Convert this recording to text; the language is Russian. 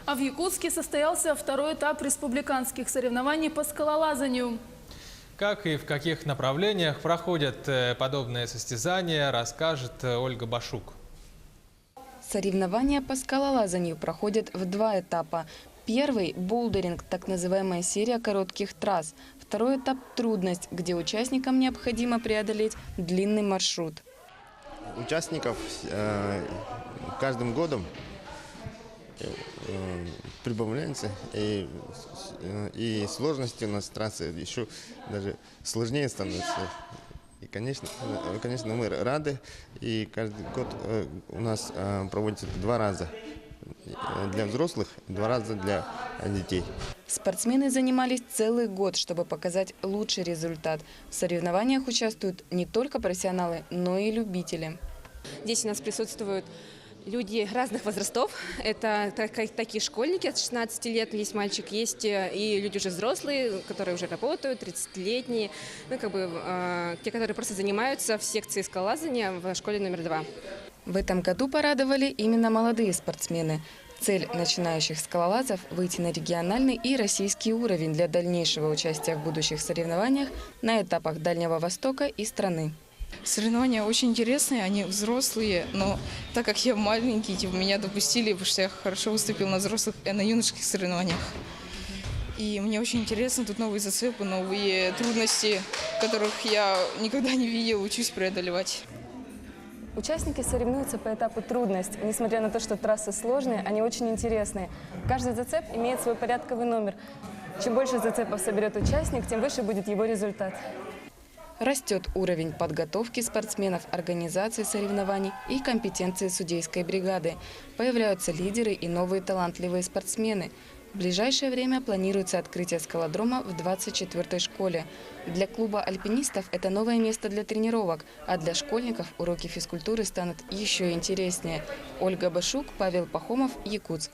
А в Якутске состоялся второй этап республиканских соревнований по скалолазанию. Как и в каких направлениях проходят подобные состязания, расскажет Ольга Башук. Соревнования по скалолазанию проходят в два этапа. Первый – булдеринг, так называемая серия коротких трасс. Второй этап – трудность, где участникам необходимо преодолеть длинный маршрут. Участников каждым годом прибавляется, и сложности у нас трассы еще даже сложнее становятся. И, конечно, мы рады, и каждый год у нас проводится 2 раза для взрослых, 2 раза для детей. Спортсмены занимались целый год, чтобы показать лучший результат. В соревнованиях участвуют не только профессионалы, но и любители. Здесь у нас присутствуют люди разных возрастов. Это такие школьники от 16 лет, есть мальчик, есть и люди уже взрослые, которые уже работают, 30-летние, те, которые просто занимаются в секции скалолазания в школе номер 2. В этом году порадовали именно молодые спортсмены. Цель начинающих скалолазов – выйти на региональный и российский уровень для дальнейшего участия в будущих соревнованиях на этапах Дальнего Востока и страны. Соревнования очень интересные, они взрослые, но так как я маленький, меня допустили, потому что я хорошо выступил на юношеских соревнованиях. И мне очень интересно, тут новые зацепы, новые трудности, которых я никогда не видел, учусь преодолевать. Участники соревнуются по этапу трудность. Несмотря на то, что трассы сложные, они очень интересные. Каждый зацеп имеет свой порядковый номер. Чем больше зацепов соберет участник, тем выше будет его результат. Растет уровень подготовки спортсменов, организации соревнований и компетенции судейской бригады. Появляются лидеры и новые талантливые спортсмены. В ближайшее время планируется открытие скалодрома в 24-й школе. Для клуба альпинистов это новое место для тренировок, а для школьников уроки физкультуры станут еще интереснее. Ольга Башук, Павел Пахомов, Якутск.